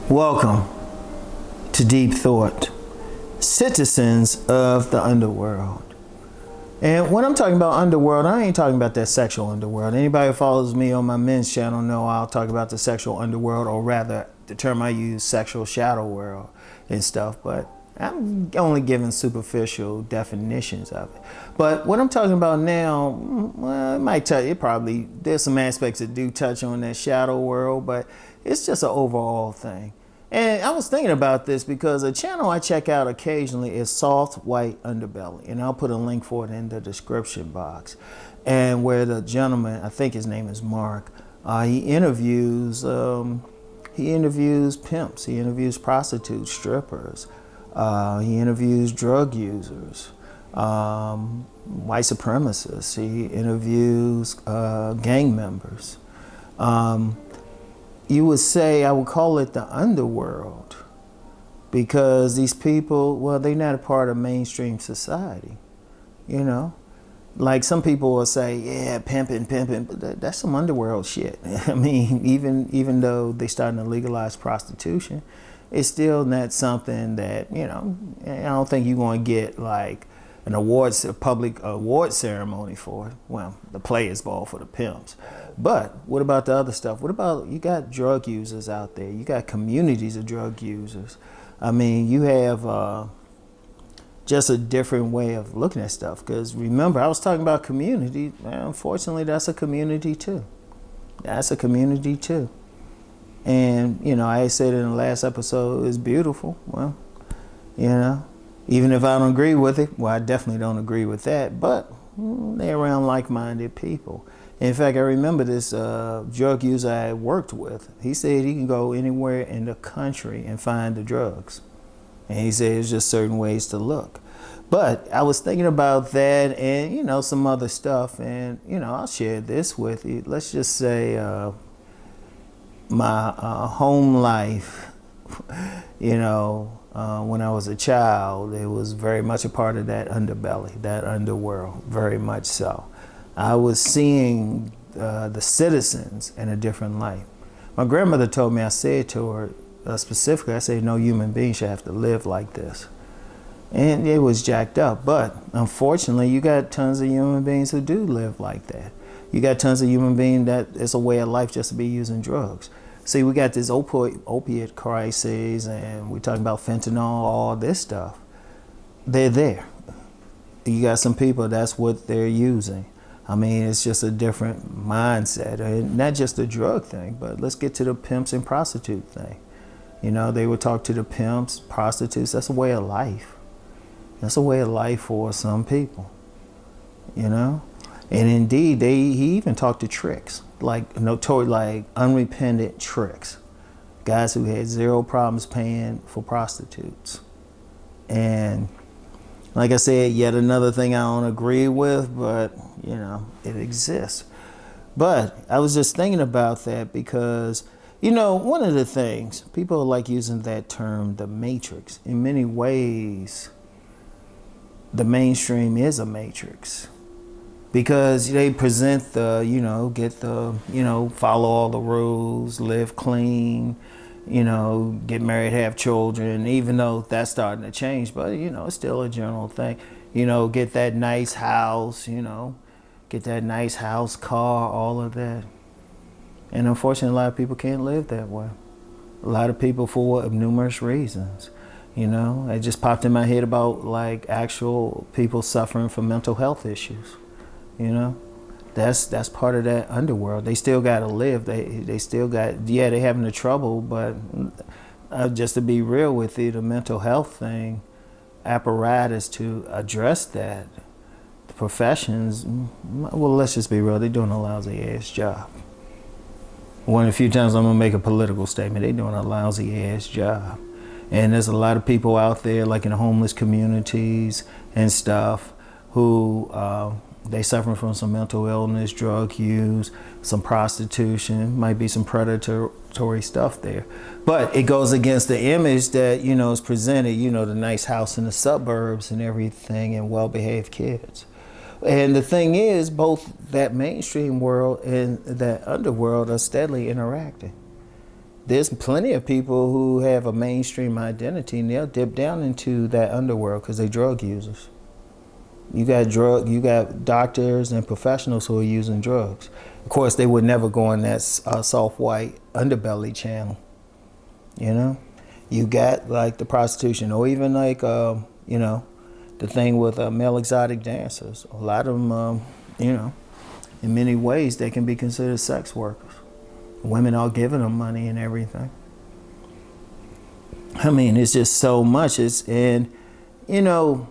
Welcome to Deep Thought, citizens of the Underworld. And when I'm talking about Underworld, I ain't talking about that sexual underworld. Anybody who follows me on my men's channel know I'll talk about the sexual underworld, or rather, the term I use, sexual shadow world and stuff, but I'm only giving superficial definitions of it. But what I'm talking about now, well, there's some aspects that do touch on that shadow world, but it's just an overall thing. And I was thinking about this because a channel I check out occasionally is Soft White Underbelly, and I'll put a link for it in the description box. And where the gentleman, I think his name is Mark, he interviews pimps, he interviews prostitutes, strippers, he interviews drug users, white supremacists, he interviews gang members. You would say I would call it the underworld because these people, well, they're not a part of mainstream society, you know? Like some people will say, yeah, pimping, but that's some underworld shit. I mean, even though they're starting to legalize prostitution, it's still not something that, you know, I don't think you're going to get like a public award ceremony for it. Well, the players ball for the pimps. But what about the other stuff? What about, you got drug users out there. You got communities of drug users. I mean, you have just a different way of looking at stuff. Because remember, I was talking about community. Well, unfortunately, that's a community too. That's a community too. And, you know, I said in the last episode, it's beautiful. Well, you know, even if I don't agree with it, well, I definitely don't agree with that, but they're around like-minded people. In fact, I remember this drug user I worked with. He said he can go anywhere in the country and find the drugs. And he said it's just certain ways to look. But I was thinking about that and, you know, some other stuff. And, you know, I'll share this with you. Let's just say my home life, you know, when I was a child, it was very much a part of that underbelly, that underworld, very much so. I was seeing the citizens in a different light. My grandmother told me, I said to her specifically, I said, no human being should have to live like this. And it was jacked up. But unfortunately, you got tons of human beings who do live like that. You got tons of human beings that it's a way of life just to be using drugs. See, we got this opiate crisis, and we're talking about fentanyl, all this stuff. They're there. You got some people, that's what they're using. I mean, it's just a different mindset. And not just the drug thing, but let's get to the pimps and prostitute thing. You know, they would talk to the pimps, prostitutes. That's a way of life. That's a way of life for some people, you know? And indeed, he even talked to tricks, like unrepentant tricks. Guys who had zero problems paying for prostitutes. And like I said, yet another thing I don't agree with, but, you know, it exists. But I was just thinking about that because, you know, one of the things, people like using that term, the matrix. In many ways, the mainstream is a matrix. Because they present the, you know, follow all the rules, live clean, you know, get married, have children, even though that's starting to change, but, you know, it's still a general thing. You know, get that nice house, you know, get that nice house, car, all of that. And unfortunately, a lot of people can't live that way. A lot of people for numerous reasons. You know, it just popped in my head about like actual people suffering from mental health issues. You know, that's part of that underworld. They still got to live. They still got, yeah, they having the trouble, but just to be real with you, the mental health thing, apparatus to address that, the professions, well, let's just be real, they're doing a lousy ass job. One of the few times I'm gonna make a political statement, they're doing a lousy ass job. And there's a lot of people out there, like in the homeless communities and stuff, who they suffering from some mental illness, drug use, some prostitution, might be some predatory stuff there. But it goes against the image that, you know, is presented, you know, the nice house in the suburbs and everything, and well-behaved kids. And the thing is, both that mainstream world and that underworld are steadily interacting. there's plenty of people who have a mainstream identity and they'll dip down into that underworld because they're drug users. You got doctors and professionals who are using drugs. Of course, they would never go on that soft white Underbelly channel. You know, you got like the prostitution, or even like you know, the thing with male exotic dancers. A lot of them, you know, in many ways they can be considered sex workers. Women are giving them money and everything. I mean, it's just so much. And you know,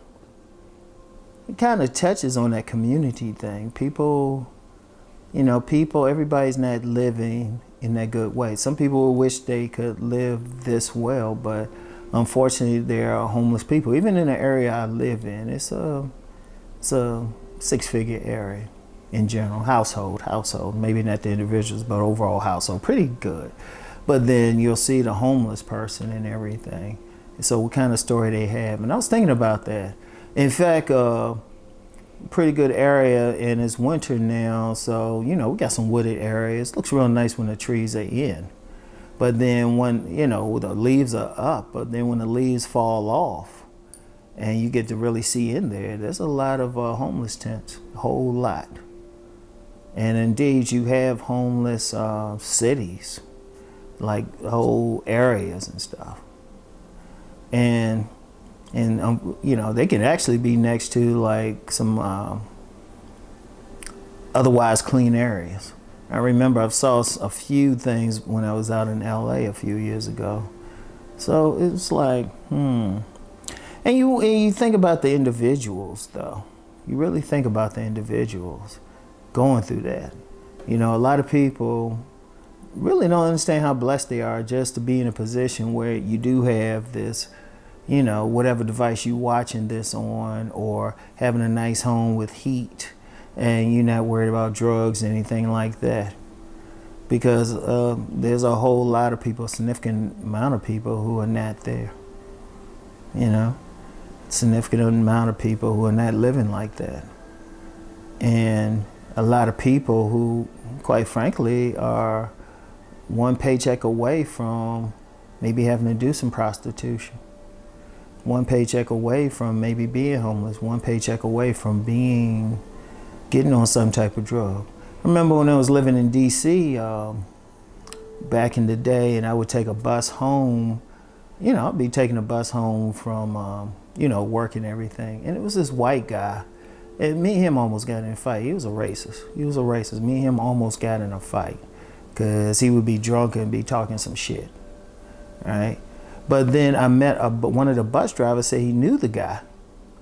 it kind of touches on that community thing. People, you know, everybody's not living in that good way. Some people wish they could live this well, but unfortunately there are homeless people. Even in the area I live in, it's a six-figure area in general. Household, maybe not the individuals, but overall household, pretty good. But then you'll see the homeless person and everything. So what kind of story they have. And I was thinking about that. In fact, pretty good area, and it's winter now, so you know we got some wooded areas. Looks real nice when the trees are in, but then when you know the leaves are up, but then when the leaves fall off and you get to really see in there, there's a lot of homeless tents, a whole lot. And indeed you have homeless cities, like whole areas and stuff, and you know, they can actually be next to like some otherwise clean areas. I remember I saw a few things when I was out in LA a few years ago. So it's like, And you think about the individuals though. You really think about the individuals going through that. You know, a lot of people really don't understand how blessed they are just to be in a position where you do have this, you know, whatever device you watching this on, or having a nice home with heat, and you're not worried about drugs or anything like that. Because there's a whole lot of people, a significant amount of people who are not there. You know, significant amount of people who are not living like that. And a lot of people who, quite frankly, are one paycheck away from maybe having to do some prostitution. One paycheck away from maybe being homeless, one paycheck away from getting on some type of drug. I remember when I was living in DC back in the day, and I would take a bus home. You know, I'd be taking a bus home from, you know, work and everything. And it was this white guy. And me and him almost got in a fight. He was a racist. Me and him almost got in a fight because he would be drunk and be talking some shit, right? But then I met one of the bus drivers said he knew the guy.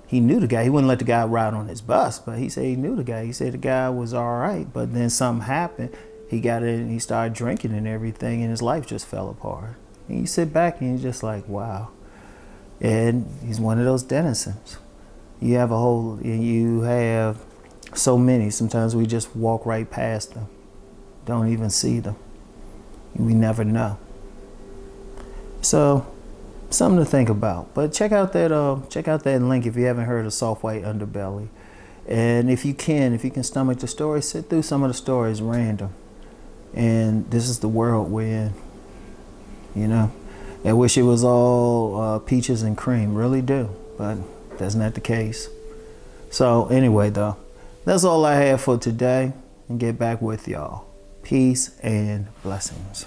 He wouldn't let the guy ride on his bus, but he said he knew the guy. He said the guy was all right, but then something happened. He got in and he started drinking and everything, and his life just fell apart. And you sit back and you're just like, wow. And he's one of those denizens. You have so many. Sometimes we just walk right past them, don't even see them. We never know. So, something to think about. But check out that link if you haven't heard of Soft White Underbelly. And if you can stomach the story, sit through some of the stories random. And this is the world we're in. You know, I wish it was all peaches and cream, really do, but that's not the case. So anyway, though, that's all I have for today, and get back with y'all. Peace and blessings.